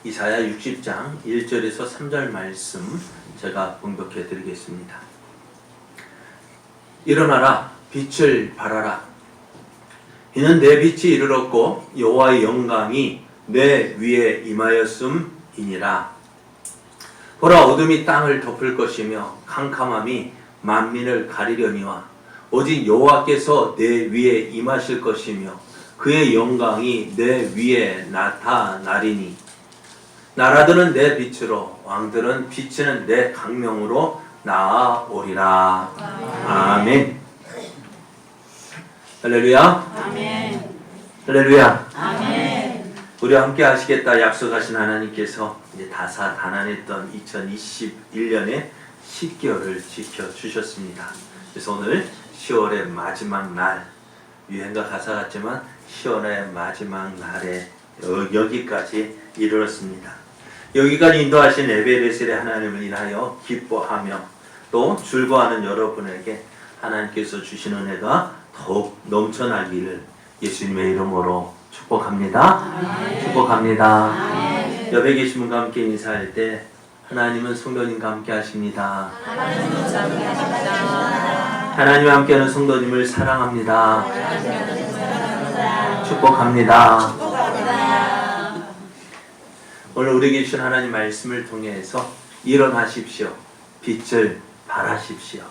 이사야 60장 1절에서 3절 말씀 제가 봉독해 드리겠습니다. 일어나라, 빛을 발하라. 이는 내 빛이 이르렀고 여호와의 영광이 내 위에 임하였음이니라. 보라, 어둠이 땅을 덮을 것이며 캄캄함이 만민을 가리려니와 오직 여호와께서 내 위에 임하실 것이며 그의 영광이 내 위에 나타나리니 나라들은 내 빛으로 왕들은 비치는 내 강명으로 나아오리라. 아멘. 할렐루야. 아멘. 할렐루야. 아멘. 우리와 함께 하시겠다 약속하신 하나님께서 이제 다사다난했던 2021년의 10개월을 지켜주셨습니다. 그래서 오늘 10월의 마지막 날, 유행가 가사 같지만 10월의 마지막 날에 여기까지 이르렀습니다. 여기까지 인도하신 에베레셀의 하나님을 인하여 기뻐하며 또 즐거워하는 여러분에게 하나님께서 주신 은혜가 더욱 넘쳐나기를 예수님의 이름으로 축복합니다. 아멘. 축복합니다. 아멘. 옆에 계신 분과 함께 인사할 때 하나님은 성도님과 함께 하십니다. 하나님은 함께 하십니다. 하나님과 함께하는 성도님을 사랑합니다. 축복합니다. 오늘 우리에게 주신 하나님 말씀을 통해서 일어나십시오. 빛을 발하십시오.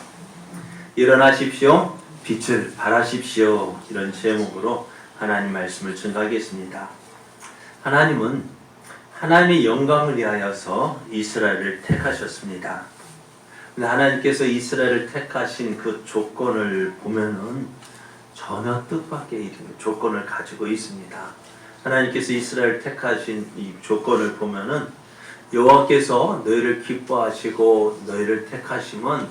일어나십시오. 빛을 발하십시오. 이런 제목으로 하나님 말씀을 전하겠습니다. 하나님은 하나님의 영광을 위하여서 이스라엘을 택하셨습니다. 근데 하나님께서 이스라엘을 택하신 그 조건을 보면은 전혀 뜻밖의 조건을 가지고 있습니다. 하나님께서 이스라엘을 택하신 이 조건을 보면은 여호와께서 너희를 기뻐하시고 너희를 택하심은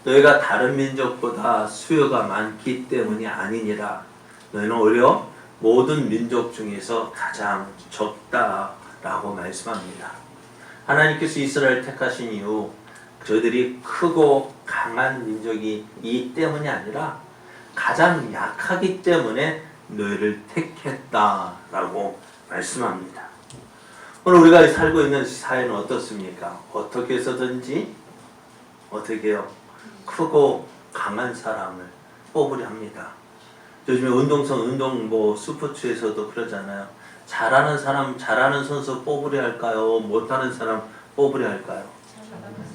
너희가 다른 민족보다 수요가 많기 때문이 아니니라. 너희는 오히려 모든 민족 중에서 가장 적다라고 말씀합니다. 하나님께서 이스라엘을 택하신 이유, 저들이 크고 강한 민족이 이 때문이 아니라 가장 약하기 때문에 너희를 택했다라고 말씀합니다. 오늘 우리가 살고 있는 사회는 어떻습니까? 어떻게 해서든지 어떻게 해요? 크고 강한 사람을 뽑으려 합니다. 요즘에 운동 스포츠에서도 그러잖아요. 잘하는 사람, 잘하는 선수 뽑으려 할까요? 못하는 사람 뽑으려 할까요?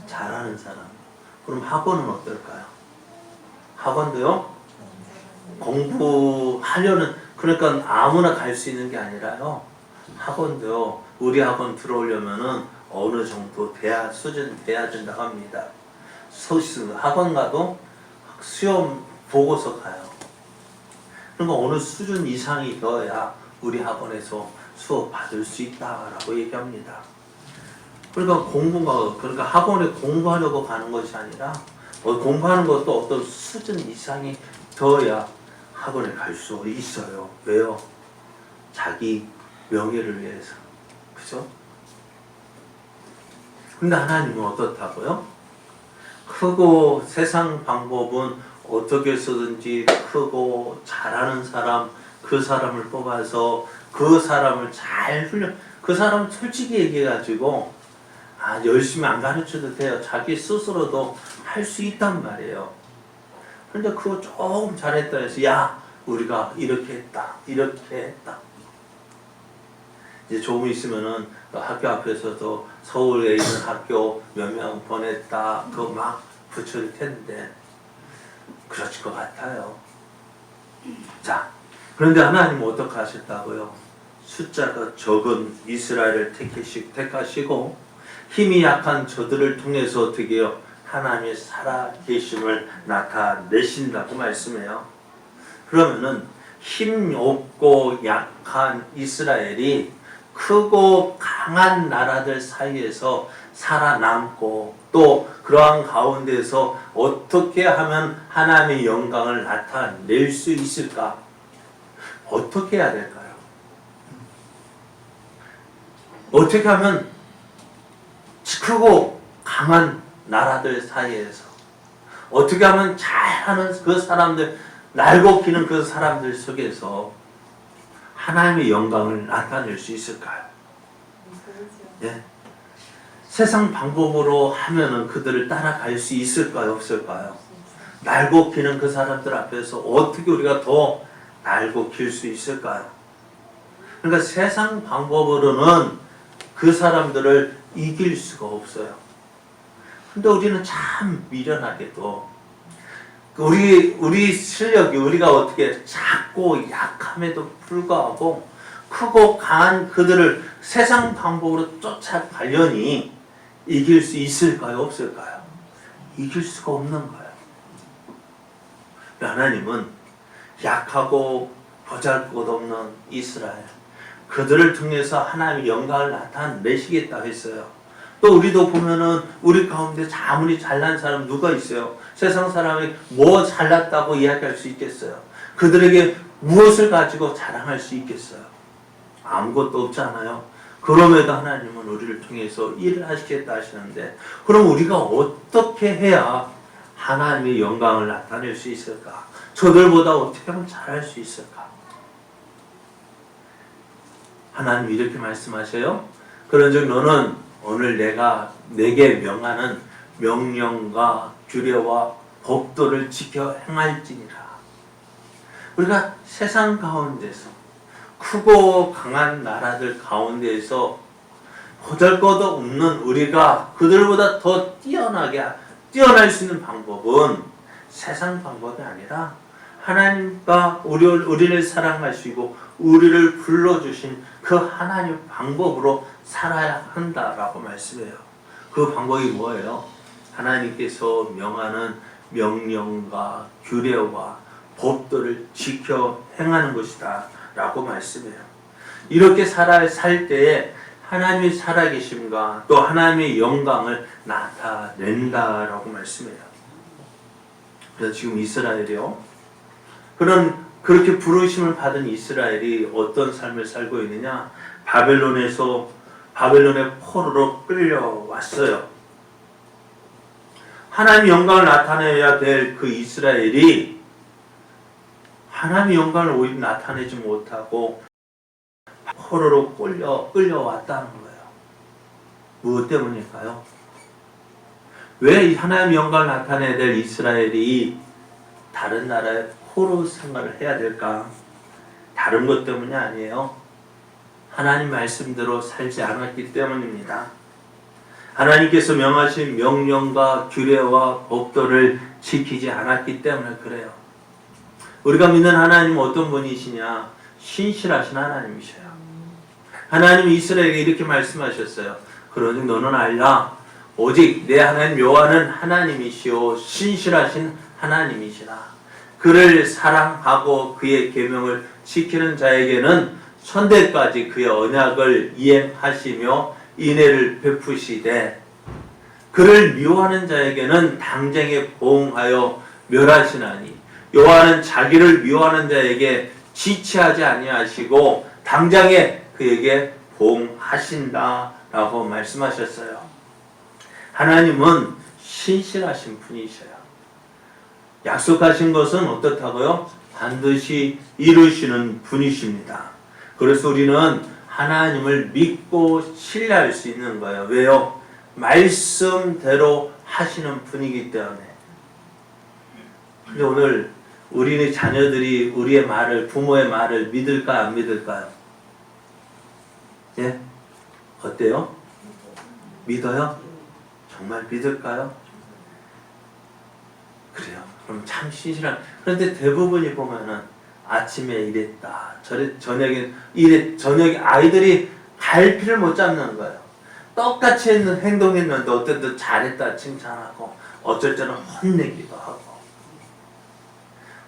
잘하는 사람. 그럼 학원은 어떨까요? 학원도요? 공부하려는, 그러니까 아무나 갈 수 있는 게 아니라요. 학원도요. 우리 학원 들어오려면은 어느 정도 수준 돼야 된다고 합니다. 학원 가도 시험 보고서 가요. 그러니까 어느 수준 이상이 되어야 우리 학원에서 수업 받을 수 있다라고 얘기합니다. 그러니까 학원에 공부하려고 가는 것이 아니라 공부하는 것도 어떤 수준 이상이 되어야 학원에 갈 수 있어요. 왜요? 자기 명예를 위해서. 그죠? 근데 하나님은 어떻다고요? 크고 세상 방법은 어떻게 해서든지 크고 잘하는 사람, 그 사람을 뽑아서 그 사람을 잘 그 사람 솔직히 얘기해가지고 열심히 안 가르쳐도 돼요. 자기 스스로도 할 수 있단 말이에요. 근데 그거 조금 잘했다 해서 야, 우리가 이렇게 했다, 이렇게 했다. 이제 조금 있으면은 학교 앞에서도 서울에 있는 학교 몇 명 보냈다, 그거 막 붙일 텐데 그렇을 것 같아요. 자, 그런데 하나님은 어떻게 하셨다고요? 숫자가 적은 이스라엘을 택하시고 힘이 약한 저들을 통해서 어떻게 해요? 하나님의 살아계심을 나타내신다고 말씀해요. 그러면은 힘 없고 약한 이스라엘이 크고 강한 나라들 사이에서 살아남고 또 그러한 가운데서 어떻게 하면 하나님의 영광을 나타낼 수 있을까? 어떻게 해야 될까요? 어떻게 하면 크고 강한 나라들 사이에서 어떻게 하면 잘하는 그 사람들, 날고 기는 그 사람들 속에서 하나님의 영광을 나타낼 수 있을까요? 예. 세상 방법으로 하면은 그들을 따라갈 수 있을까요? 없을까요? 날고 기는 그 사람들 앞에서 어떻게 우리가 더 날고 길 수 있을까요? 그러니까 세상 방법으로는 그 사람들을 이길 수가 없어요. 근데 우리는 참 미련하게도 우리 실력이 우리가 어떻게 작고 약함에도 불구하고 크고 강한 그들을 세상 방법으로 쫓아가려니 이길 수 있을까요? 없을까요? 이길 수가 없는 거예요. 하나님은 약하고 보잘것없는 이스라엘 그들을 통해서 하나님의 영광을 나타내시겠다 했어요. 또 우리도 보면은 우리 가운데 아무리 잘난 사람 누가 있어요? 세상 사람이 뭐 잘났다고 이야기할 수 있겠어요? 그들에게 무엇을 가지고 자랑할 수 있겠어요? 아무것도 없잖아요. 그럼에도 하나님은 우리를 통해서 일을 하시겠다 하시는데 그럼 우리가 어떻게 해야 하나님의 영광을 나타낼 수 있을까? 저들보다 어떻게 하면 잘할 수 있을까? 하나님 이렇게 말씀하셔요. 그런즉 너는 오늘 내가 내게 명하는 명령과 규례와 법도를 지켜 행할지니라. 우리가 세상 가운데서 크고 강한 나라들 가운데에서 보잘것없는 우리가 그들보다 더 뛰어날 수 있는 방법은 세상 방법이 아니라 하나님과 우리를 사랑하시고 우리를 불러주신 그 하나님 방법으로 살아야 한다라고 말씀해요. 그 방법이 뭐예요? 하나님께서 명하는 명령과 규례와 법도를 지켜 행하는 것이다 라고 말씀해요. 이렇게 살 때에 하나님의 살아계심과 또 하나님의 영광을 나타낸다라고 말씀해요. 그래서 지금 이스라엘이요. 그렇게 부르심을 받은 이스라엘이 어떤 삶을 살고 있느냐? 바벨론의 포로로 끌려왔어요. 하나님의 영광을 나타내야 될 그 이스라엘이 하나님의 영광을 오히려 나타내지 못하고 포로로 끌려왔다는 거예요. 무엇 때문일까요? 왜 하나님의 영광을 나타내야 될 이스라엘이 다른 나라에 포로 생활을 해야 될까? 다른 것 때문이 아니에요. 하나님 말씀대로 살지 않았기 때문입니다. 하나님께서 명하신 명령과 규례와 법도를 지키지 않았기 때문에 그래요. 우리가 믿는 하나님은 어떤 분이시냐? 신실하신 하나님이셔요. 하나님이 이스라엘에게 이렇게 말씀하셨어요. 그러니 너는 알라. 오직 내 하나님 여호와는 하나님이시오 신실하신 하나님이시라. 그를 사랑하고 그의 계명을 지키는 자에게는 천대까지 그의 언약을 이행하시며 인애를 베푸시되 그를 미워하는 자에게는 당장에 보응하여 멸하시나니 여호와는 자기를 미워하는 자에게 지체하지 아니하시고 당장에 그에게 보응하신다라고 말씀하셨어요. 하나님은 신실하신 분이셔요. 약속하신 것은 어떻다고요? 반드시 이루시는 분이십니다. 그래서 우리는 하나님을 믿고 신뢰할 수 있는 거예요. 왜요? 말씀대로 하시는 분이기 때문에. 근데 오늘 우리의 자녀들이 우리의 말을, 부모의 말을 믿을까 안 믿을까요? 예? 어때요? 믿어요? 정말 믿을까요? 그래요. 그럼 참 신실한. 그런데 대부분이 보면은 아침에 이랬다. 저녁에 아이들이 갈피를 못 잡는 거예요. 똑같이 행동했는데 어떤 때 잘했다 칭찬하고 어쩔 때는 혼내기도 하고.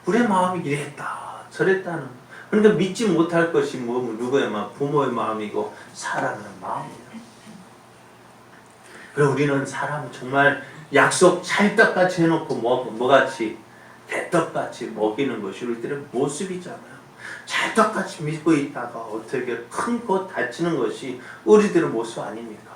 우리의 마음이 이랬다 저랬다는. 그러니까 믿지 못할 것이 누구의 마음? 부모의 마음이고 사람의 마음이에요. 그래서 우리는 사람 정말 약속 찰떡같이 해놓고 뭐같이 개떡같이 먹이는 것이 우리들의 모습이잖아요. 찰떡같이 믿고 있다가 어떻게 큰 것 다치는 것이 우리들의 모습 아닙니까?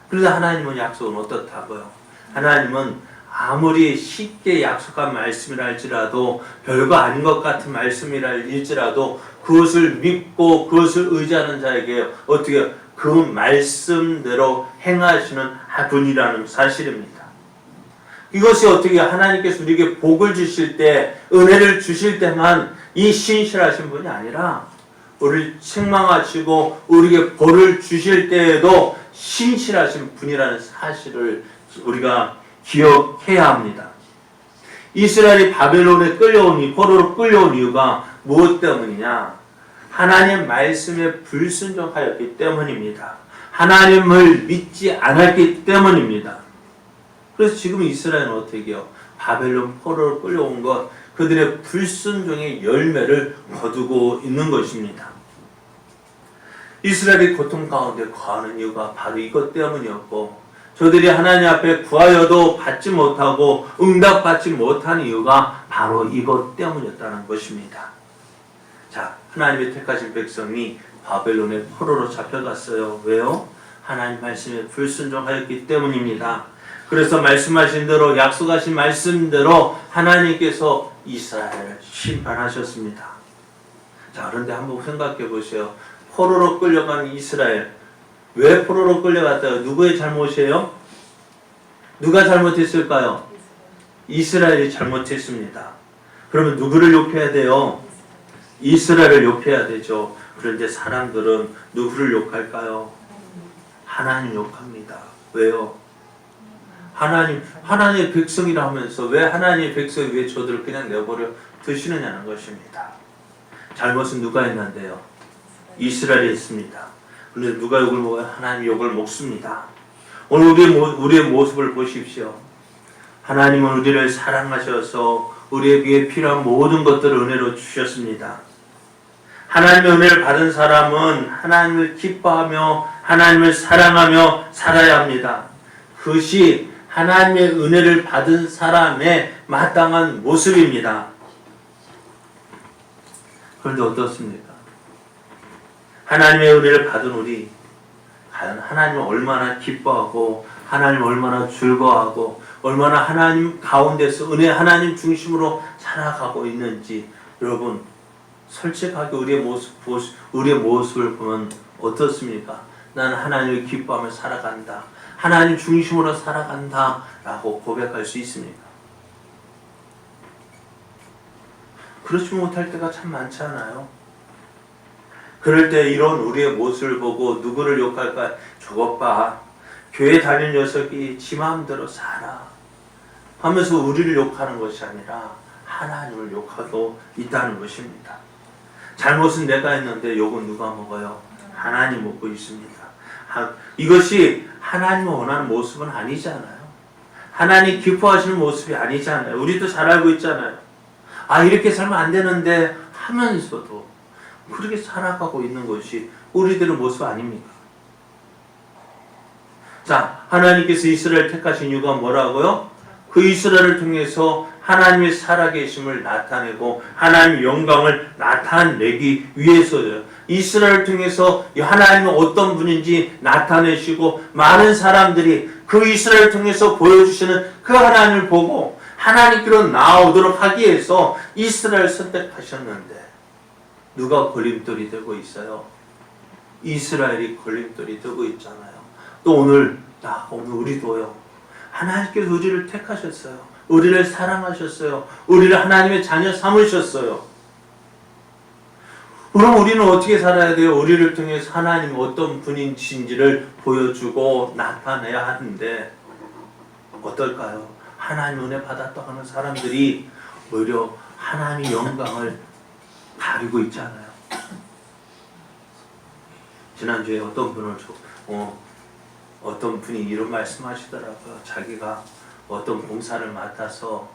그래서 하나님은 약속은 어떻다고요? 하나님은 아무리 쉽게 약속한 말씀이라 할지라도 별거 아닌 것 같은 말씀이라 할지라도 그것을 믿고 그것을 의지하는 자에게 어떻게 그 말씀대로 행하시는 분이라는 사실입니다. 이것이 어떻게 하나님께서 우리에게 복을 주실 때, 은혜를 주실 때만 이 신실하신 분이 아니라 우리를 책망하시고 우리에게 벌을 주실 때에도 신실하신 분이라는 사실을 우리가 기억해야 합니다. 이스라엘이 바벨론에 끌려온 포로로 끌려온 이유가 무엇 때문이냐? 하나님 말씀에 불순종하였기 때문입니다. 하나님을 믿지 않았기 때문입니다. 그래서 지금 이스라엘은 어떻게 해요? 바벨론 포로로 끌려온 것, 그들의 불순종의 열매를 거두고 있는 것입니다. 이스라엘이 고통 가운데 거하는 이유가 바로 이것 때문이었고, 저들이 하나님 앞에 구하여도 받지 못하고 응답받지 못한 이유가 바로 이것 때문이었다는 것입니다. 자, 하나님의 택하신 백성이 바벨론의 포로로 잡혀갔어요. 왜요? 하나님 말씀에 불순종하였기 때문입니다. 그래서 말씀하신 대로, 약속하신 말씀대로 하나님께서 이스라엘을 심판하셨습니다. 자, 그런데 한번 생각해 보세요. 포로로 끌려간 이스라엘, 왜 포로로 끌려갔다요? 누구의 잘못이에요? 누가 잘못했을까요? 이스라엘이 잘못했습니다. 그러면 누구를 욕해야 돼요? 이스라엘을 욕해야 되죠. 그런데 사람들은 누구를 욕할까요? 하나님 욕합니다. 왜요? 하나님의 백성이라 하면서 왜 하나님의 백성이 왜 저들을 그냥 내버려 두시느냐는 것입니다. 잘못은 누가 했는데요? 이스라엘이 했습니다. 그런데 누가 욕을 먹어요? 하나님 욕을 먹습니다. 오늘 우리의 모습을 보십시오. 하나님은 우리를 사랑하셔서 우리에게 필요한 모든 것들을 은혜로 주셨습니다. 하나님의 은혜를 받은 사람은 하나님을 기뻐하며 하나님을 사랑하며 살아야 합니다. 그것이 하나님의 은혜를 받은 사람의 마땅한 모습입니다. 그런데 어떻습니까? 하나님의 은혜를 받은 우리, 과연 하나님을 얼마나 기뻐하고 하나님을 얼마나 즐거워하고 얼마나 하나님 가운데서 하나님 중심으로 살아가고 있는지 여러분 솔직하게 우리의 모습을 보면 어떻습니까? 나는 하나님을 기뻐하며 살아간다. 하나님 중심으로 살아간다. 라고 고백할 수 있습니까? 그렇지 못할 때가 참 많지 않아요? 그럴 때 이런 우리의 모습을 보고 누구를 욕할까? 저것 봐. 교회 다니는 녀석이 지 마음대로 살아. 하면서 우리를 욕하는 것이 아니라 하나님을 욕하고 있다는 것입니다. 잘못은 내가 했는데 욕은 누가 먹어요? 하나님 먹고 있습니다. 이것이 하나님이 원하는 모습은 아니잖아요. 하나님 기뻐하시는 모습이 아니잖아요. 우리도 잘 알고 있잖아요. 이렇게 살면 안 되는데 하면서도 그렇게 살아가고 있는 것이 우리들의 모습 아닙니까? 자, 하나님께서 이스라엘 택하신 이유가 뭐라고요? 그 이스라엘을 통해서 하나님의 살아계심을 나타내고 하나님의 영광을 나타내기 위해서요. 이스라엘을 통해서 하나님은 어떤 분인지 나타내시고 많은 사람들이 그 이스라엘을 통해서 보여주시는 그 하나님을 보고 하나님께로 나오도록 하기 위해서 이스라엘을 선택하셨는데 누가 걸림돌이 되고 있어요? 이스라엘이 걸림돌이 되고 있잖아요. 또 오늘 우리도요. 하나님께서 우리를 택하셨어요. 우리를 사랑하셨어요. 우리를 하나님의 자녀 삼으셨어요. 그럼 우리는 어떻게 살아야 돼요? 우리를 통해서 하나님이 어떤 분인지를 보여주고 나타내야 하는데 어떨까요? 하나님 은혜 받았다고 하는 사람들이 오히려 하나님의 영광을 가리고 있잖아요. 지난주에 어떤 분이 이런 말씀하시더라고요. 자기가 어떤 봉사를 맡아서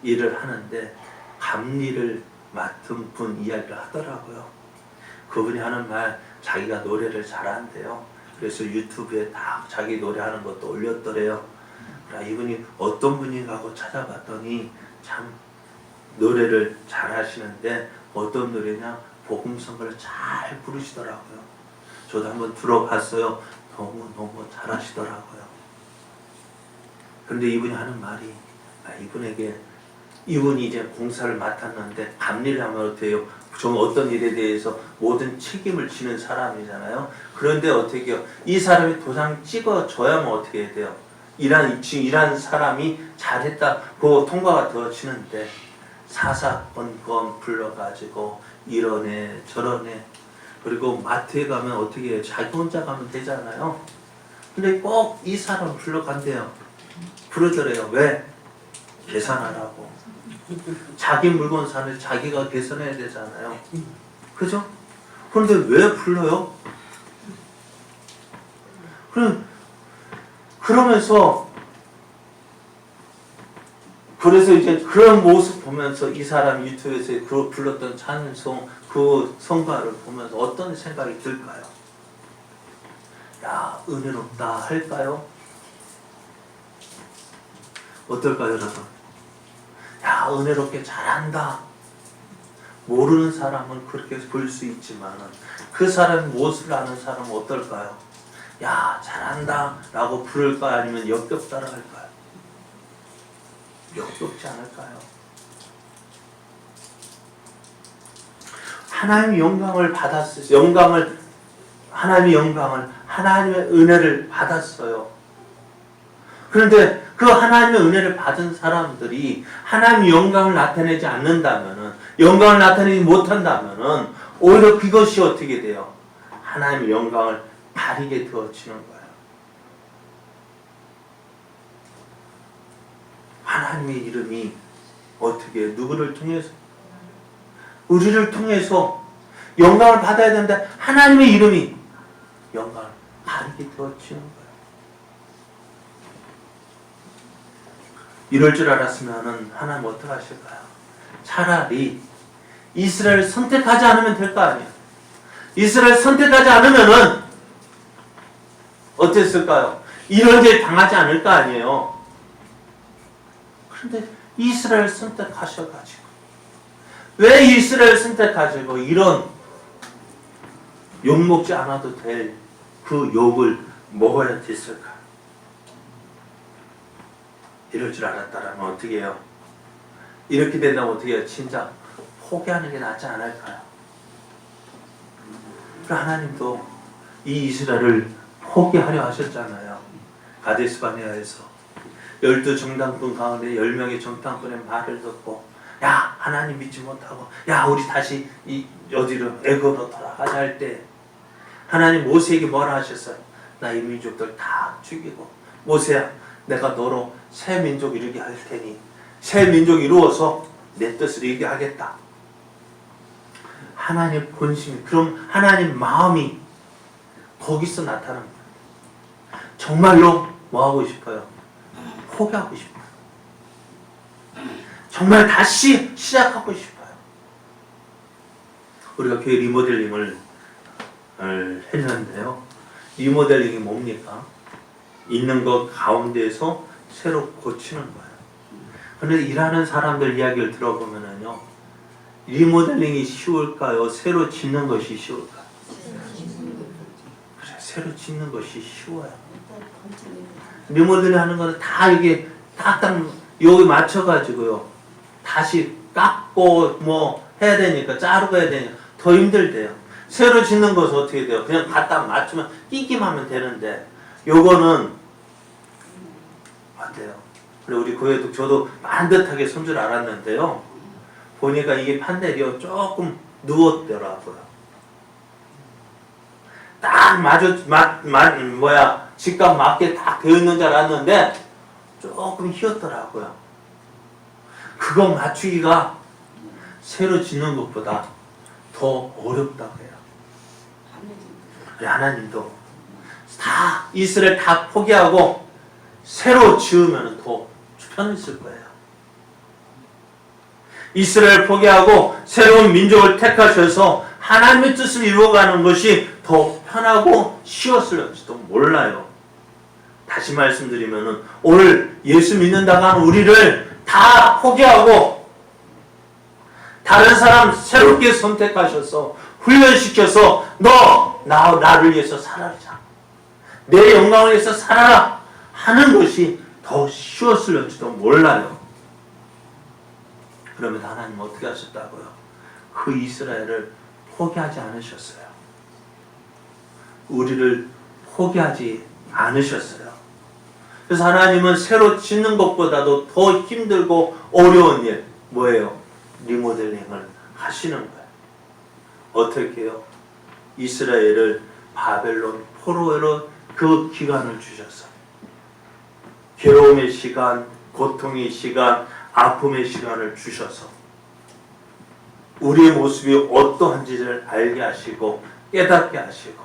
일을 하는데 감리를 맡은 분 이야기를 하더라고요. 그분이 하는 말, 자기가 노래를 잘한대요. 그래서 유튜브에 다 자기 노래하는 것도 올렸더래요. 이분이 어떤 분인가 하고 찾아봤더니 참 노래를 잘하시는데 어떤 노래냐? 복음성가를 잘 부르시더라고요. 저도 한번 들어봤어요. 너무 잘하시더라고요. 그런데 이분이 하는 말이 이분이 이제 공사를 맡았는데 감리를 하면 어때요? 좀 어떤 일에 대해서 모든 책임을 지는 사람이잖아요. 그런데 어떻게 해요? 이 사람이 도장 찍어줘야만 어떻게 해야 돼요? 일한 사람이 잘했다. 그 통과가 되어지는데 사사건건 불러가지고 이러네 저러네. 그리고 마트에 가면 어떻게 해요? 자기 혼자 가면 되잖아요. 근데 꼭 이 사람 불러간대요. 부르더래요. 왜? 계산하라고. 자기 물건 사는 자기가 계산해야 되잖아요. 그죠? 그런데 왜 불러요? 그러면서 그래서 이제 그런 모습 보면서 이 사람 유튜브에서 그 불렀던 찬송 그 성가를 보면서 어떤 생각이 들까요? 야, 은혜롭다 할까요? 어떨까요, 여러분? 야, 은혜롭게 잘한다. 모르는 사람은 그렇게 볼 수 있지만 그 사람 무엇을 아는 사람은 어떨까요? 야, 잘한다 라고 부를까 아니면 역겹다라 할까요? 역겹지 않을까요? 하나님의 영광을 받았어요. 하나님의 영광을 하나님의 은혜를 받았어요. 그런데 그 하나님의 은혜를 받은 사람들이 하나님의 영광을 나타내지 않는다면은, 영광을 나타내지 못한다면은 오히려 그것이 어떻게 돼요? 하나님의 영광을 가리게 되어지는 거예요. 하나님의 이름이 어떻게 누구를 통해서 우리를 통해서 영광을 받아야 되는데 하나님의 이름이 영광을 가리게 되어지는 거예요. 이럴 줄 알았으면 하나님 어떻게 하실까요? 차라리 이스라엘을 선택하지 않으면 될 거 아니에요. 이스라엘을 선택하지 않으면은 어땠을까요? 이런 일 당하지 않을 거 아니에요. 그런데 이스라엘 선택하셔가지고 왜 이스라엘 선택하시고 이런 욕먹지 않아도 될 그 욕을 먹어야 됐을까? 이럴 줄 알았다라면 어떻게 해요? 이렇게 된다면 어떻게 해요? 진짜 포기하는 게 낫지 않을까요? 하나님도 이 이스라엘을 포기하려 하셨잖아요. 가데스바네아에서 12정탐꾼 가운데 10명의 정탐꾼의 말을 듣고 야, 하나님 믿지 못하고 야, 우리 다시 어디로 애굽으로 돌아가자 할 때 하나님 모세에게 뭐라 하셨어요? 나 이 민족들 다 죽이고 모세야, 내가 너로 새 민족 이루게 할 테니 새 민족 이루어서 내 뜻을 이루게 하겠다. 하나님 본심, 그럼 하나님 마음이 거기서 나타납니다. 정말로 뭐 하고 싶어요? 포기하고 싶어요. 정말 다시 시작하고 싶어요. 우리가 교회 리모델링을 했는데요. 리모델링이 뭡니까? 있는 것 가운데에서 새로 고치는 거예요. 그런데 일하는 사람들 이야기를 들어보면요, 리모델링이 쉬울까요? 새로 짓는 것이 쉬울까요? 그래, 새로 짓는 것이 쉬워요. 리모델링 하는 거는 다 이게 딱딱 여기 맞춰가지고요, 다시 깎고 뭐 해야 되니까, 자르고 해야 되니까 더 힘들대요. 새로 짓는 것은 어떻게 돼요? 그냥 갖다 맞추면 끼기만 하면 되는데, 요거는 어때요? 그래, 우리 교회도 저도 반듯하게 손 줄 알았는데요, 보니까 이게 판넬이요 조금 누웠더라고요. 딱 직각 맞게 딱 되어 있는 줄 알았는데 조금 휘었더라고요. 그거 맞추기가 새로 짓는 것보다 더 어렵다고 해요. 하나님도 다 이스라엘 다 포기하고 새로 지으면 더 편했을 거예요. 이스라엘 포기하고 새로운 민족을 택하셔서 하나님의 뜻을 이루어가는 것이 더 편하고 쉬웠을지도 몰라요. 다시 말씀드리면은 오늘 예수 믿는다고 하는 우리를 다 포기하고 다른 사람 새롭게 선택하셔서 훈련시켜서 나를 위해서 살아라, 내 영광을 위해서 살아라 하는 것이 더 쉬웠을지도 몰라요. 그러면 하나님 어떻게 하셨다고요? 그 이스라엘을 포기하지 않으셨어요. 우리를 포기하지 않으셨어요. 그래서 하나님은 새로 짓는 것보다도 더 힘들고 어려운 일, 뭐예요? 리모델링을 하시는 거예요. 어떻게 해요? 이스라엘을 바벨론 포로로 그 기간을 주셔서 괴로움의 시간, 고통의 시간, 아픔의 시간을 주셔서 우리의 모습이 어떠한지를 알게 하시고 깨닫게 하시고,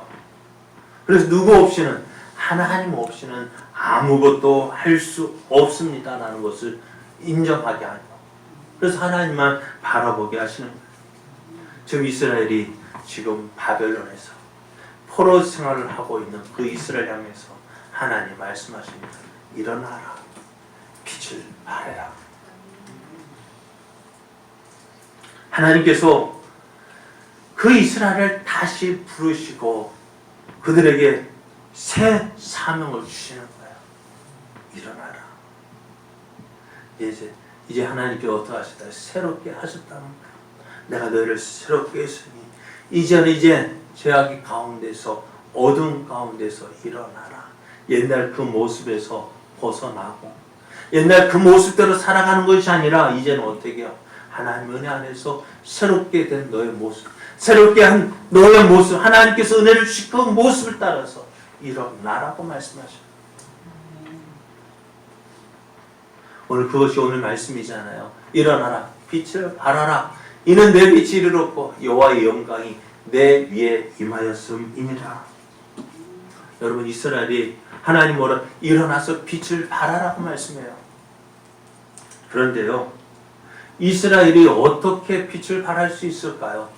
그래서 누구 없이는, 하나님 없이는 아무것도 할 수 없습니다라는 것을 인정하게 하고, 그래서 하나님만 바라보게 하시는 거예요. 지금 이스라엘이 지금 바벨론에서 포로 생활을 하고 있는 그 이스라엘 향해서 하나님 말씀하십니다. 일어나라, 빛을 발해라. 하나님께서 그 이스라엘을 다시 부르시고 그들에게 새 사명을 주시는 거예요. 일어나라. 이제 하나님께 어떻게 하셨다? 새롭게 하셨다는 거예요. 내가 너희를 새롭게 했으니 이제 죄악의 가운데서, 어둠 가운데서 일어나라. 옛날 그 모습에서 벗어나고 옛날 그 모습대로 살아가는 것이 아니라 이제는 어떻게 해요? 하나님 은혜 안에서 새롭게 된 너의 모습, 새롭게 한 너의 모습, 하나님께서 은혜를 주신 그 모습을 따라서 일어나라고 말씀하셔요. 오늘 그것이 오늘 말씀이잖아요. 일어나라, 빛을 발하라. 이는 내 빛이 이르렀고 여호와의 영광이 내 위에 임하였음이니라. 여러분, 이스라엘이 하나님 뭐라? 일어나서 빛을 발하라고 말씀해요. 그런데요, 이스라엘이 어떻게 빛을 발할 수 있을까요?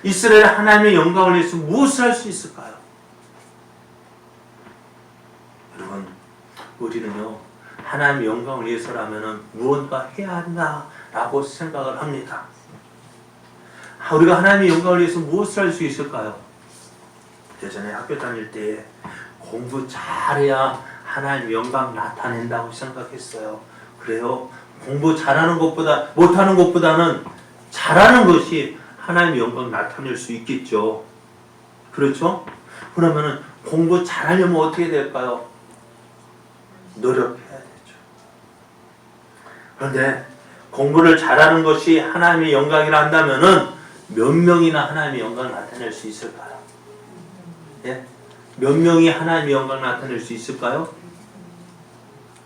이스라엘 하나님의 영광을 위해서 무엇을 할 수 있을까요? 여러분, 우리는요, 하나님의 영광을 위해서라면 무언가 해야 한다라고 생각을 합니다. 우리가 하나님의 영광을 위해서 무엇을 할 수 있을까요? 예전에 학교 다닐 때 공부 잘해야 하나님의 영광 나타낸다고 생각했어요. 그래요? 공부 잘하는 것보다, 못하는 것보다는 잘하는 것이 하나님의 영광 나타낼 수 있겠죠. 그렇죠? 그러면은 공부 잘하려면 어떻게 될까요? 노력해야 되죠. 그런데 공부를 잘하는 것이 하나님의 영광이라 한다면은 몇 명이나 하나님의 영광을 나타낼 수 있을까요? 예? 몇 명이 하나님의 영광을 나타낼 수 있을까요?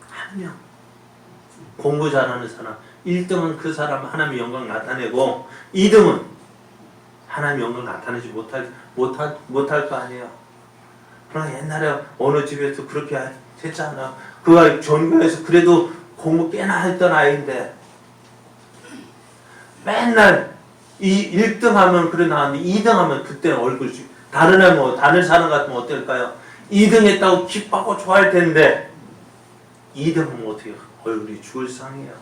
한 명. 공부 잘하는 사람 1등은 그 사람 하나님의 영광을 나타내고 2등은 하나님의 영광을 나타내지 못할 거 아니에요. 그러나 옛날에 어느 집에서 그렇게 했잖아요. 그가 전교에서 그래도 공부 꽤나 했던 아이인데 맨날 1등 하면 그래 나왔는데 2등 하면 그때는 얼굴 다른 애 다른 사람 같으면 어떨까요? 2등 했다고 기뻐하고 좋아할 텐데 2등 하면 어떻게 얼굴이 죽을 상이에요.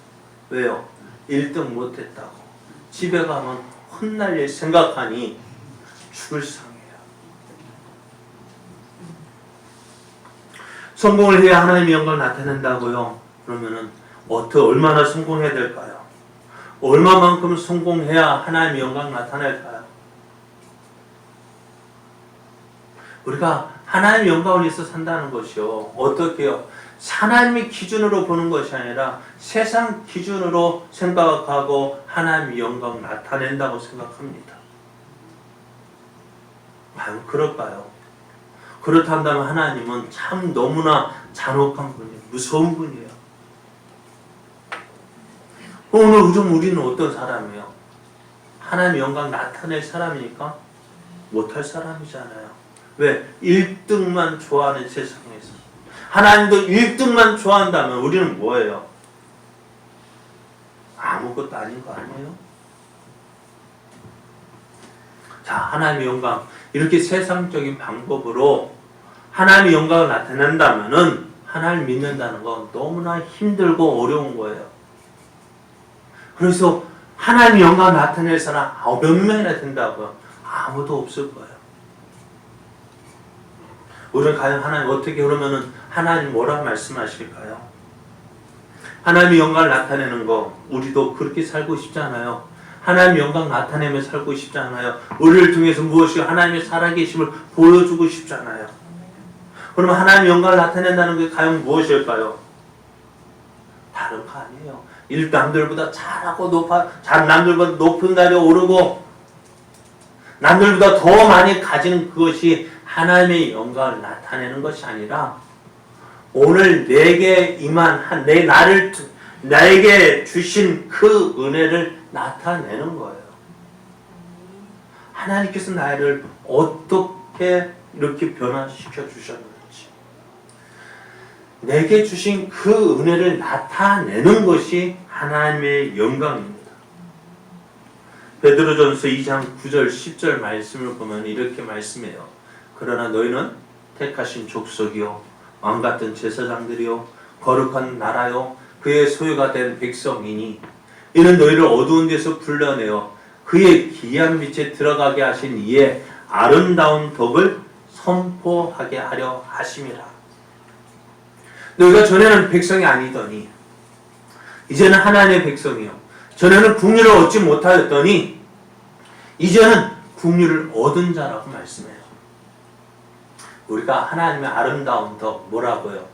왜요? 1등 못했다고 집에 가면 혼날 일 생각하니 죽을 상이에요. 성공을 해야 하나님의 영광을 나타낸다고요? 그러면은 얼마나 성공해야 될까요? 얼마만큼 성공해야 하나님의 영광을 나타낼까요? 우리가 하나님의 영광을 위해서 산다는 것이요, 어떻게 해요? 하나님의 기준으로 보는 것이 아니라 세상 기준으로 생각하고 하나님의 영광을 나타낸다고 생각합니다. 과연 그럴까요? 그렇다면 하나님은 참 너무나 잔혹한 분이에요. 무서운 분이에요. 오늘 우리는 어떤 사람이에요? 하나님의 영광 나타낼 사람이니까 못할 사람이잖아요. 왜? 1등만 좋아하는 세상에서 하나님도 1등만 좋아한다면 우리는 뭐예요? 아무것도 아닌 거 아니에요? 자, 하나님의 영광, 이렇게 세상적인 방법으로 하나님의 영광을 나타낸다면은 하나님 믿는다는 건 너무나 힘들고 어려운 거예요. 그래서 하나님의 영광을 나타낼 사람 몇 명이나 된다고요? 아무도 없을 거예요. 우리는 과연 하나님 어떻게, 그러면은 하나님 뭐라고 말씀하실까요? 하나님의 영광을 나타내는 거 우리도 그렇게 살고 싶지 않아요? 하나님의 영광 나타내며 살고 싶지 않아요? 우리를 통해서 무엇이 하나님의 살아계심을 보여주고 싶지 않아요? 그러면 하나님의 영광을 나타낸다는 게 과연 무엇일까요? 다른 거 아니에요. 남들보다 잘하고 남들보다 높은 자리에 오르고 남들보다 더 많이 가지는 그것이 하나님의 영광을 나타내는 것이 아니라 오늘 내게 임한 나에게 주신 그 은혜를 나타내는 거예요. 하나님께서 나를 어떻게 이렇게 변화시켜 주셨는지 내게 주신 그 은혜를 나타내는 것이 하나님의 영광입니다. 베드로전서 2장 9절 10절 말씀을 보면 이렇게 말씀해요. 그러나 너희는 택하신 족속이요 왕같은 제사장들이요 거룩한 나라요 그의 소유가 된 백성이니 이는 너희를 어두운 데서 불러내어 그의 기이한 빛에 들어가게 하신 이의 아름다운 덕을 선포하게 하려 하심이라. 너희가 전에는 백성이 아니더니 이제는 하나님의 백성이요 전에는 국류를 얻지 못하였더니 이제는 국류를 얻은 자라고 말씀해요. 우리가 하나님의 아름다운 덕 뭐라고요?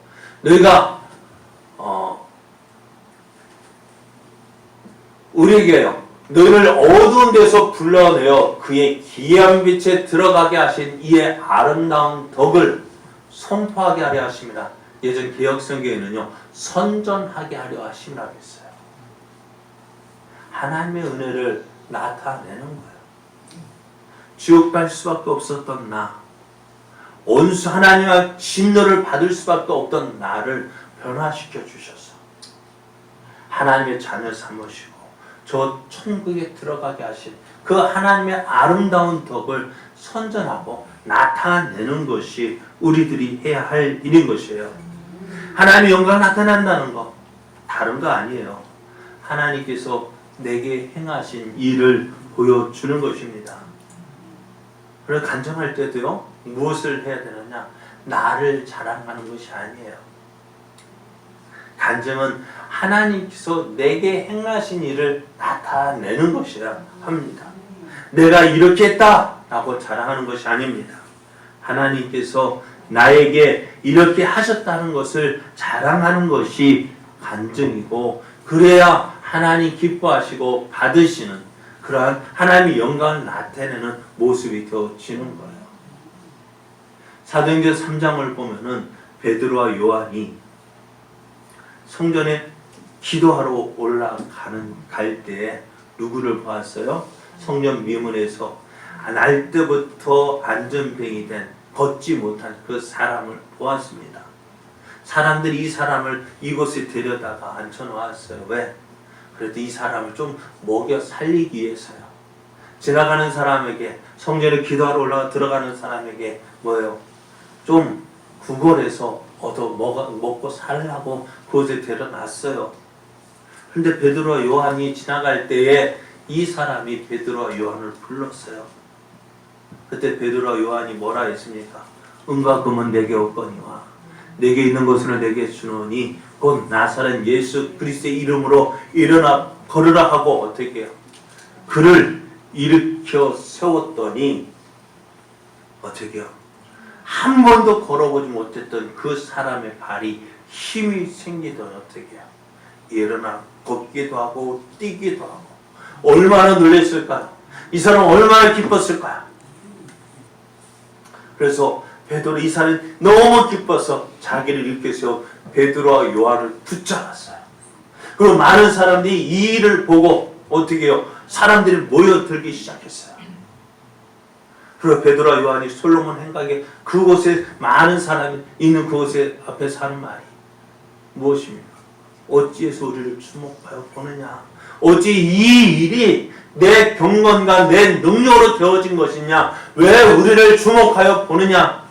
너희가 우리에게요 너희를 어두운 데서 불러내어 그의 기이한 빛에 들어가게 하신 이의 아름다운 덕을 선포하게 하려 하심이라. 예전 개역성경에는요 선전하게 하려 하심이라고 했어요. 하나님의 은혜를 나타내는 거예요. 지옥 갈 수밖에 없었던 나, 온수 하나님의 진노를 받을 수밖에 없던 나를 변화시켜 주셔서 하나님의 자녀 삼으시고 저 천국에 들어가게 하신 그 하나님의 아름다운 덕을 선전하고 나타내는 것이 우리들이 해야 할 일인 것이에요. 하나님의 영광을 나타낸다는 거 다른 거 아니에요. 하나님께서 내게 행하신 일을 보여주는 것입니다. 그래서 간증할 때도요 무엇을 해야 되느냐? 나를 자랑하는 것이 아니에요. 간증은 하나님께서 내게 행하신 일을 나타내는 것이라 합니다. 내가 이렇게 했다 라고 자랑하는 것이 아닙니다. 하나님께서 나에게 이렇게 하셨다는 것을 자랑하는 것이 간증이고 그래야 하나님 기뻐하시고 받으시는 그러한 하나님의 영광을 나타내는 모습이 되어지는 거예요. 사도행전 3장을 보면은 베드로와 요한이 성전에 기도하러 갈 때에 누구를 보았어요? 성전 미문에서 날 때부터 안전병이 된 걷지 못한 그 사람을 보았습니다. 사람들이 이 사람을 이곳에 데려다가 앉혀놓았어요. 왜? 그래도 이 사람을 좀 먹여 살리기 위해서요. 지나가는 사람에게 성전에 기도하러 들어가는 사람에게 뭐예요? 좀 구걸해서 먹고 살라고 그곳에 데려놨어요. 그런데 베드로와 요한이 지나갈 때에 이 사람이 베드로와 요한을 불렀어요. 그때 베드로와 요한이 뭐라 했습니까? 은과 금은 내게 없거니와 내게 있는 것을 내게 주노니 곧 나사렛 예수 그리스도의 이름으로 일어나 걸으라 하고 어떻게 해요? 그를 일으켜 세웠더니 어떻게 해요? 한 번도 걸어보지 못했던 그 사람의 발이 힘이 생기더니 어떻게 해요? 일어나 걷기도 하고 뛰기도 하고 얼마나 놀랐을까요? 이 사람 얼마나 기뻤을까요? 그래서 베드로 이 사람이 너무 기뻐서 자기를 일으켜 세워 베드로와 요한을 붙잡았어요. 그리고 많은 사람들이 이 일을 보고 어떻게 해요? 사람들이 모여들기 시작했어요. 그리고 베드로와 요한이 솔로몬 행각에 그곳에 많은 사람이 있는 그곳에 앞에서 하는 말이 무엇입니까? 어찌해서 우리를 주목하여 보느냐? 어찌 이 일이 내 경건과 내 능력으로 되어진 것이냐? 왜 우리를 주목하여 보느냐?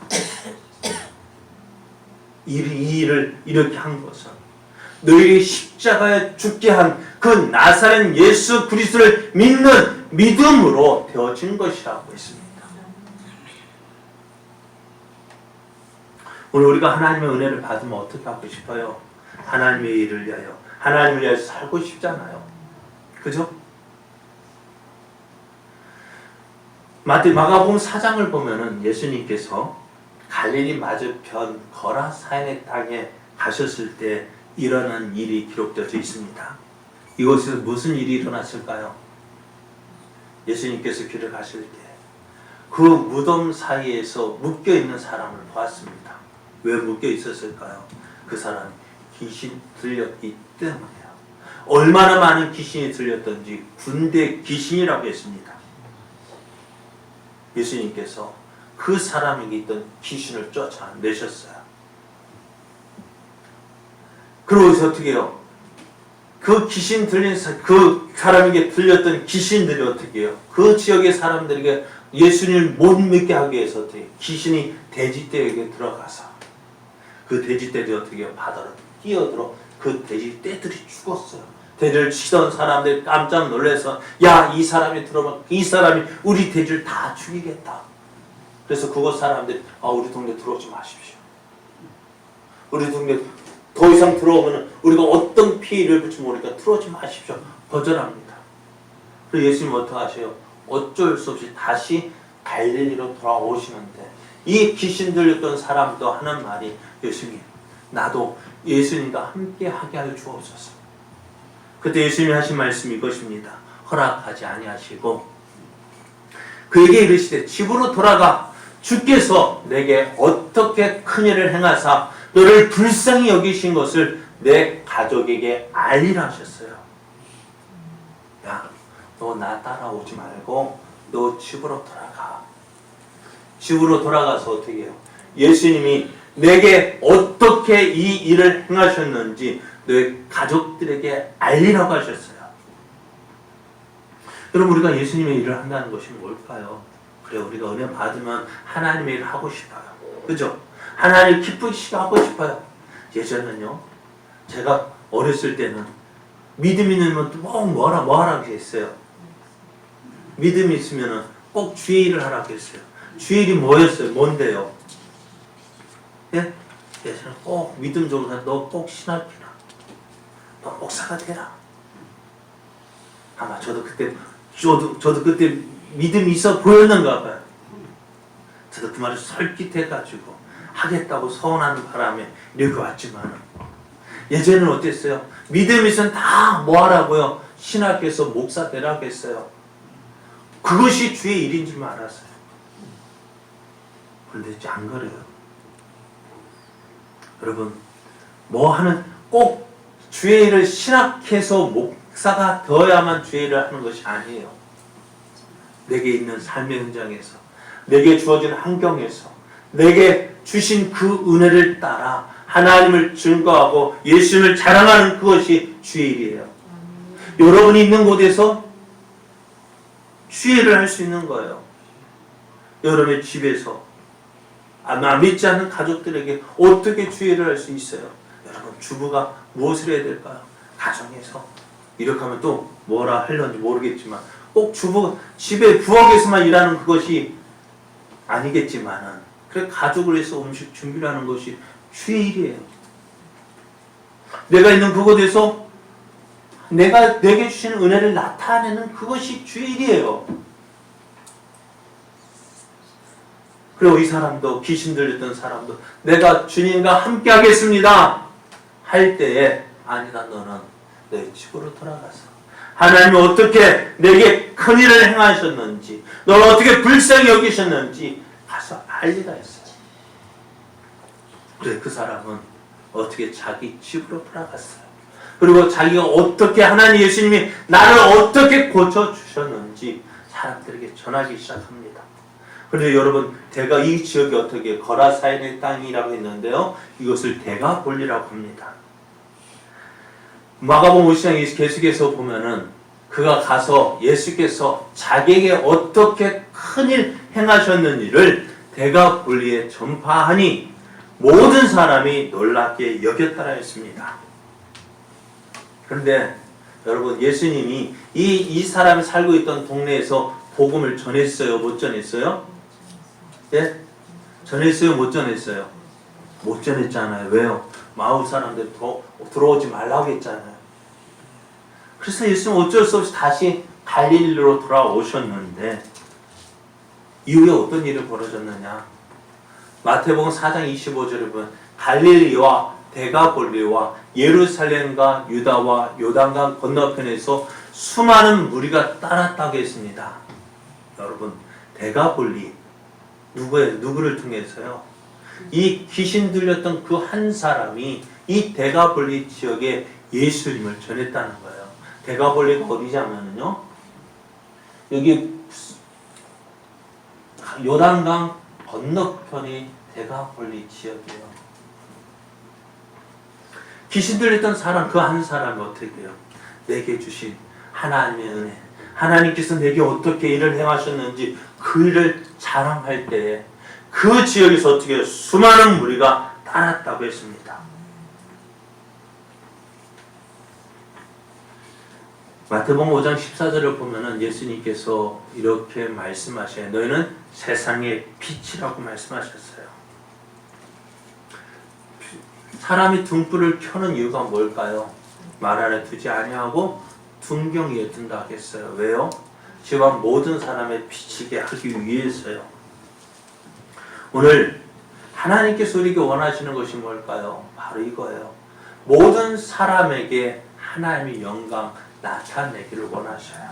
이 일을 이렇게 한 것은 너희의 십자가에 죽게 한 그 나사렛 예수 그리스도를 믿는 믿음으로 되어진 것이라고 했습니다. 오늘 우리가 하나님의 은혜를 받으면 어떻게 하고 싶어요? 하나님의 일을 위하여 하나님을 위해서 살고 싶잖아요. 그죠? 마가복음 4장을 보면은 예수님께서 갈릴리 맞은편 거라사인의 땅에 가셨을 때 일어난 일이 기록되어 있습니다. 이곳에서 무슨 일이 일어났을까요? 예수님께서 길을 가실 때 그 무덤 사이에서 묶여있는 사람을 보았습니다. 왜 묶여 있었을까요? 그 사람이 귀신 들렸기 때문이에요. 얼마나 많은 귀신이 들렸던지 군대 귀신이라고 했습니다. 예수님께서 그 사람에게 있던 귀신을 쫓아내셨어요. 그러고 어떻게 해요? 그 귀신 들린 그 사람에게 들렸던 귀신들이 어떻게 해요? 그 지역의 사람들에게 예수님을 못 믿게 하기 위해서 어떻게 해요? 귀신이 돼지떼에게 들어가서 그 돼지떼들이 어떻게 해요? 바다로 뛰어들어 그 돼지떼들이 죽었어요. 돼지를 치던 사람들이 깜짝 놀라서 야, 이 사람이 들어오면 이 사람이 우리 돼지를 다 죽이겠다. 그래서 그곳 사람들이 우리 동네 들어오지 마십시오. 우리 동네 더 이상 들어오면 우리가 어떤 피해를 볼지 모르니까 들어오지 마십시오. 거절합니다. 그래서 예수님 어떻게 하세요? 어쩔 수 없이 다시 갈릴리로 돌아오시는데 이 귀신 들렸던 사람도 하는 말이 예수님, 나도 예수님과 함께 하게 하여 주옵소서. 그때 예수님이 하신 말씀이 이것입니다. 허락하지 아니하시고 그에게 이르시되 집으로 돌아가 주께서 내게 어떻게 큰일을 행하사 너를 불쌍히 여기신 것을 내 가족에게 알리라 하셨어요. 야, 너 나 따라오지 말고 너 집으로 돌아가. 집으로 돌아가서 어떻게 해요? 예수님이 내게 어떻게 이 일을 행하셨는지 너의 가족들에게 알리라고 하셨어요. 여러분, 우리가 예수님의 일을 한다는 것이 뭘까요? 그래, 우리가 은혜 받으면 하나님의 일을 하고 싶어요. 그죠? 하나님을 기쁘시게 하고 싶어요. 예전에는요, 제가 어렸을 때는 믿음 있는 건 뭐 하라고 했어요. 믿음이 있으면 꼭 주의 일을 하라고 했어요. 주의 일이 뭐였어요? 뭔데요? 예? 예전에 꼭 믿음 좋은 사람, 너 꼭 신학해라. 너 목사가 되라. 아마 저도 그때 믿음이 있어 보였는가 봐요. 저도 그 말을 설깃해가지고 하겠다고 서원하는 바람에 여기 왔지만 예전에는 어땠어요? 믿음이 있으면 다 뭐 하라고요? 신학에서 목사 되라고 했어요. 그것이 주의 일인 줄 알았어요. 그런데 이제 안 그래요. 여러분, 꼭 주의 일을 신학해서 목사가 되어야만 주의 일을 하는 것이 아니에요. 내게 있는 삶의 현장에서, 내게 주어진 환경에서, 내게 주신 그 은혜를 따라 하나님을 증거하고 예수님을 자랑하는 그것이 주의 일이에요. 여러분이 있는 곳에서 주의 일을 할 수 있는 거예요. 여러분의 집에서 믿지 않는 가족들에게 어떻게 주의 일을 할 수 있어요? 여러분, 주부가 무엇을 해야 될까요? 가정에서 이렇게 하면 또 뭐라 할런지 모르겠지만 꼭 집에 부엌에서만 일하는 그것이 아니겠지만은 그래, 가족을 위해서 음식 준비를 하는 것이 주의 일이에요. 내가 있는 그곳에서 내게 주신 은혜를 나타내는 그것이 주의 일이에요. 그리고 이 사람도, 귀신 들렸던 사람도 내가 주님과 함께 하겠습니다 할 때에 아니다, 너는 내 집으로 돌아가서 하나님이 어떻게 내게 큰일을 행하셨는지, 너를 어떻게 불쌍히 여기셨는지 가서 알리라 했어요. 그래, 그 사람은 어떻게 자기 집으로 돌아갔어요. 그리고 자기가 어떻게 하나님 예수님이 나를 어떻게 고쳐주셨는지 사람들에게 전하기 시작합니다. 그런데 여러분, 이 지역이 어떻게 거라사인의 땅이라고 했는데요, 이것을 데가볼리라고 합니다. 마가복음 5장 계속해서 보면은 그가 가서 예수께서 자기에게 어떻게 큰일 행하셨는지를 데가볼리에 전파하니 모든 사람이 놀랍게 여겼다라 했습니다. 그런데 여러분, 예수님이 이 사람이 살고 있던 동네에서 복음을 전했어요? 못 전했어요? 예? 전했어요? 못 전했어요? 못 전했잖아요. 왜요? 마을 사람들 들어오지 말라고 했잖아요. 그래서 예수님은 어쩔 수 없이 다시 갈릴리로 돌아오셨는데 이후에 어떤 일이 벌어졌느냐? 마태복음 4장 25절에 보면 갈릴리와 데가볼리와 예루살렘과 유다와 요단강 건너편에서 수많은 무리가 따랐다고 했습니다. 여러분, 데가볼리 누구를 통해서요? 이 귀신 들렸던 그 한 사람이 이 데가볼리 지역에 예수님을 전했다는 거예요. 데가볼리가 어디냐면요, 여기 요단강 건너편이 데가볼리 지역이에요. 귀신 들렸던 사람, 그 한 사람이 어떻게 해요? 내게 주신 하나님의 은혜, 하나님께서 내게 어떻게 일을 행하셨는지 그 일을 자랑할 때에 그 지역에서 어떻게 해요? 수많은 무리가 따랐다고 했습니다. 마태복음 5장 14절을 보면은 예수님께서 이렇게 말씀하셔요. 너희는 세상의 빛이라고 말씀하셨어요. 사람이 등불을 켜는 이유가 뭘까요? 말 안에 두지 아니하고 등경 위에 둔다 하겠어요. 왜요? 집안 모든 사람의 비치게 하기 위해서요. 오늘 하나님께서 우리에게 원하시는 것이 뭘까요? 바로 이거예요. 모든 사람에게 하나님의 영광 나타내기를 원하셔요.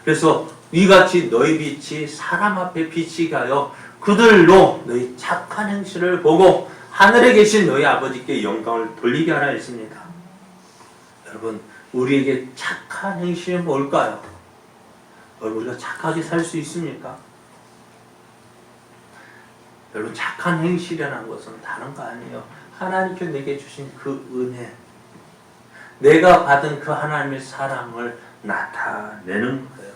그래서 이같이 너희 빛이 사람 앞에 비치게 하여 그들로 너희 착한 행실을 보고 하늘에 계신 너희 아버지께 영광을 돌리게 하라 했습니다. 여러분, 우리에게 착한 행실이 뭘까요? 여러분, 우리가 착하게 살 수 있습니까? 여러분, 착한 행실이라는 것은 다른 거 아니에요. 하나님께서 내게 주신 그 은혜, 내가 받은 그 하나님의 사랑을 나타내는 거예요.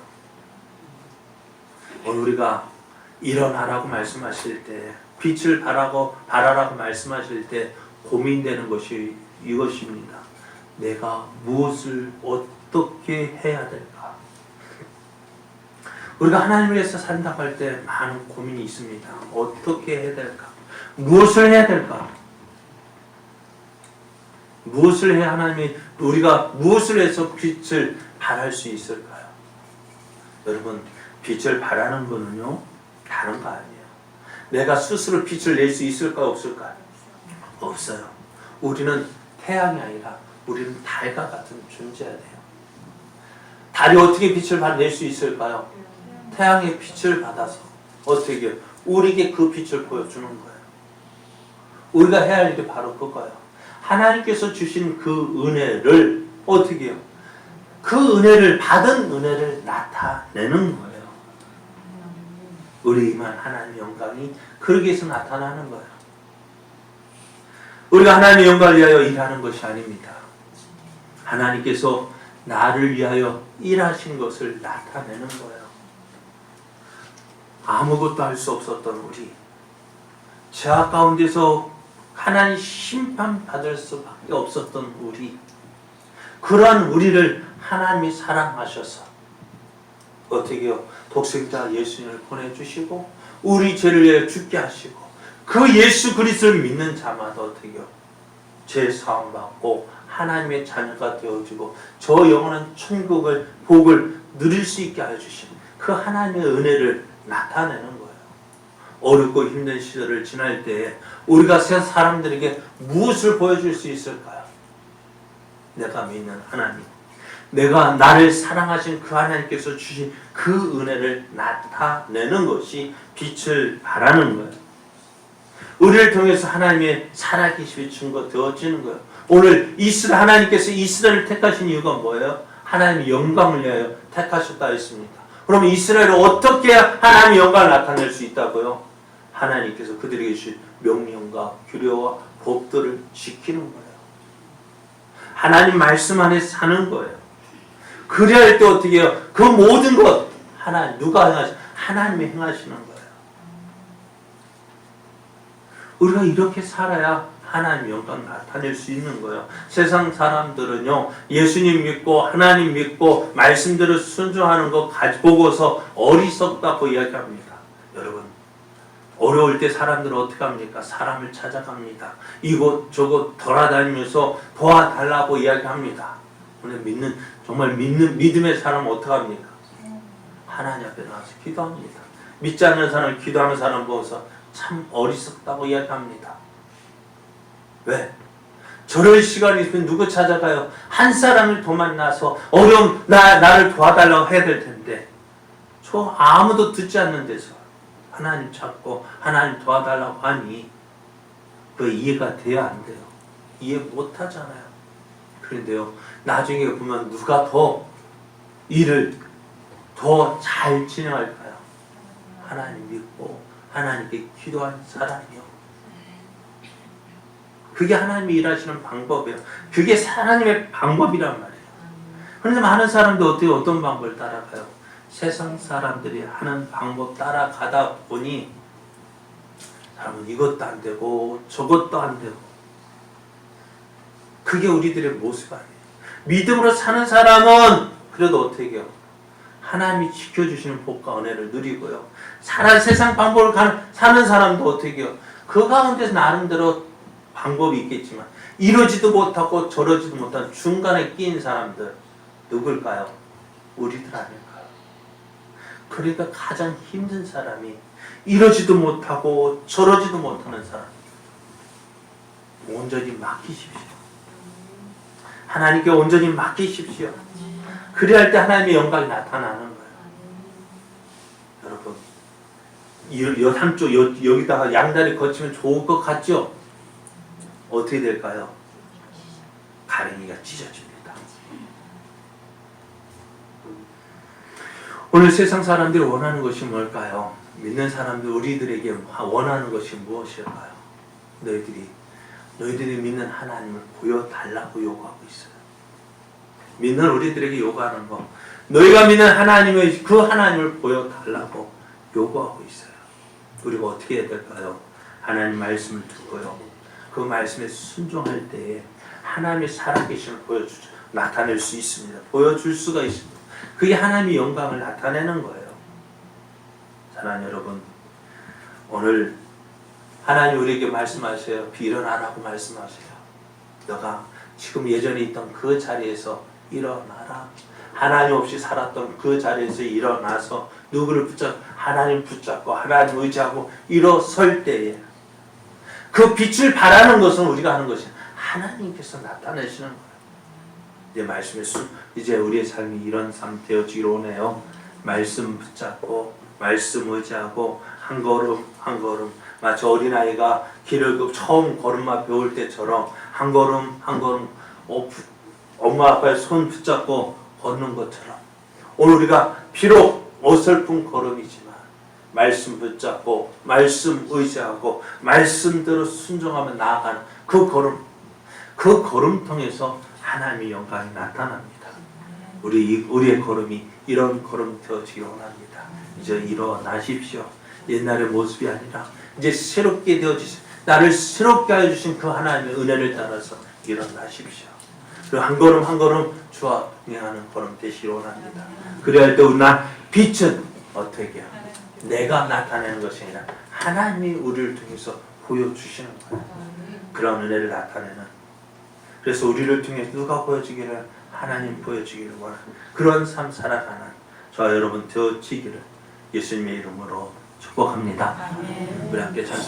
오늘 우리가 일어나라고 말씀하실 때, 빛을 발하라고 말씀하실 때 고민되는 것이 이것입니다. 내가 무엇을 어떻게 해야 될까? 우리가 하나님을 위해서 산다고 할 때 많은 고민이 있습니다. 어떻게 해야 될까? 무엇을 해야 될까? 무엇을 해야 우리가 무엇을 해서 빛을 발할 수 있을까요? 여러분, 빛을 발하는 거는요, 다른 거 아니에요. 내가 스스로 빛을 낼 수 있을까, 없을까? 없어요. 우리는 태양이 아니라 우리는 달과 같은 존재야 돼요. 달이 어떻게 빛을 낼 수 있을까요? 태양의 빛을 받아서 어떻게 해요? 우리에게 그 빛을 보여주는 거예요. 우리가 해야 할 일이 바로 그거예요. 하나님께서 주신 그 은혜를 어떻게 해요? 그 은혜를 받은 은혜를 나타내는 거예요. 우리 임한 하나님의 영광이 그러기 위해서 나타나는 거예요. 우리가 하나님의 영광을 위하여 일하는 것이 아닙니다. 하나님께서 나를 위하여 일하신 것을 나타내는 거예요. 아무것도 할 수 없었던 우리, 죄악 가운데서 하나님 심판받을 수밖에 없었던 우리, 그러한 우리를 하나님이 사랑하셔서 어떻게 해요? 독생자 예수님을 보내주시고 우리 죄를 위해 죽게 하시고 그 예수 그리스도를 믿는 자마다 어떻게 해요? 죄 사함 받고 하나님의 자녀가 되어지고 저 영원한 천국을 복을 누릴 수 있게 해주신 그 하나님의 은혜를 나타내는 거예요. 어렵고 힘든 시절을 지날 때에 우리가 세상 사람들에게 무엇을 보여줄 수 있을까요? 내가 믿는 하나님, 내가 나를 사랑하신 그 하나님께서 주신 그 은혜를 나타내는 것이 빛을 발하는 거예요. 우리를 통해서 하나님의 살아계심이 증거 되어지는 거예요. 오늘 하나님께서 이스라엘을 택하신 이유가 뭐예요? 하나님의 영광을 위하여 택하셨다 했습니다. 그러면 이스라엘은 어떻게 하나님의 영광을 나타낼 수 있다고요? 하나님께서 그들에게 주신 명령과 규례와 법들을 지키는 거예요. 하나님 말씀 안에 사는 거예요. 그래야 할 때 어떻게 해요? 그 모든 것 누가 행하시는? 하나님이 행하시는 거예요. 우리가 이렇게 살아야 하나님 영광 나타낼 수 있는 거예요. 세상 사람들은요, 예수님 믿고 하나님 믿고 말씀대로 순종하는 거 보고서 어리석다고 이야기합니다. 여러분, 어려울 때 사람들은 어떻게 합니까? 사람을 찾아갑니다. 이곳 저곳 돌아다니면서 도와달라고 이야기합니다. 오늘 정말 믿음의 사람은 어떡합니까? 하나님 앞에 나와서 기도합니다. 믿지 않는 사람, 기도하는 사람 보고서 참 어리석다고 이야기합니다. 왜? 저럴 시간이 있으면 누구 찾아가요? 한 사람을 더 만나서 어려움, 나를 도와달라고 해야 될 텐데 저 아무도 듣지 않는 데서 하나님 찾고 하나님 도와달라고 하니 그 이해가 돼야 안 돼요. 이해 못 하잖아요. 그런데요, 나중에 보면 누가 더 일을 더 잘 진행할까요? 하나님 믿고 하나님께 기도하는 사람이요. 그게 하나님이 일하시는 방법이에요. 그게 하나님의 방법이란 말이에요. 그런데 많은 사람들 어떤 방법을 따라가요? 세상 사람들이 하는 방법 따라가다 보니 사람은 이것도 안 되고 저것도 안 되고, 그게 우리들의 모습 아니에요. 믿음으로 사는 사람은 그래도 어떻게 해요? 하나님이 지켜주시는 복과 은혜를 누리고요. 세상 방법을 사는 사람도 어떻게 해요? 그 가운데서 나름대로 방법이 있겠지만 이러지도 못하고 저러지도 못한 중간에 끼인 사람들 누굴까요? 우리들 아닐까요? 그러니까 가장 힘든 사람이 이러지도 못하고 저러지도 못하는 사람. 온전히 맡기십시오. 하나님께 온전히 맡기십시오. 그래야 할 때 하나님의 영광이 나타나는 거예요. 여러분, 한쪽 여기다가 양다리 거치면 좋을 것 같죠? 어떻게 될까요? 가랭이가 찢어집니다. 오늘 세상 사람들이 원하는 것이 뭘까요? 믿는 사람들, 우리들에게 원하는 것이 무엇일까요? 너희들이 믿는 하나님을 보여달라고 요구하고 있어요. 믿는 우리들에게 요구하는 거, 너희가 믿는 하나님의 그 하나님을 보여달라고 요구하고 있어요. 우리가 어떻게 해야 될까요? 하나님 말씀을 듣고요, 그 말씀에 순종할 때에 하나님의 살아계심을 나타낼 수 있습니다. 보여줄 수가 있습니다. 그게 하나님의 영광을 나타내는 거예요. 사랑하는 여러분, 오늘 하나님 우리에게 말씀하세요. 일어나라고 말씀하세요. 너가 지금 예전에 있던 그 자리에서 일어나라. 하나님 없이 살았던 그 자리에서 일어나서 누구를 하나님 붙잡고 하나님 의지하고 일어설 때에 그 빛을 바라는 것은 우리가 하는 것이 하나님께서 나타내시는 거예요. 이제 이제 우리의 삶이 이런 삶 되어지기를 원해요. 말씀 붙잡고 말씀 의지하고 한 걸음 한 걸음, 마치 어린아이가 길을 처음 걸음마 배울 때처럼 한 걸음 한 걸음 엄마 아빠의 손 붙잡고 걷는 것처럼, 오늘 우리가 비록 어설픈 걸음이지만 말씀 붙잡고 말씀 의지하고 말씀대로 순종하며 나아가는 그 걸음 통해서 하나님의 영광이 나타납니다. 우리의 걸음이 이런 걸음 되어지기 원합니다. 이제 일어나십시오. 옛날의 모습이 아니라 이제 새롭게 되어지신, 나를 새롭게 해주신 그 하나님의 은혜를 따라서 일어나십시오. 그 한 걸음 한 걸음 주와 동행하는 걸음 되시기 원합니다. 그래야 할 때 빛은 어떻게 해요? 내가 나타내는 것이 아니라 하나님이 우리를 통해서 보여주시는 거예요. 그런 은혜를 나타내는, 그래서 우리를 통해 누가 보여주기를? 하나님 보여주기를 원하는 그런 삶 살아가는 저와 여러분 되어지기를 예수님의 이름으로 축복합니다. 우리 함께 찬송.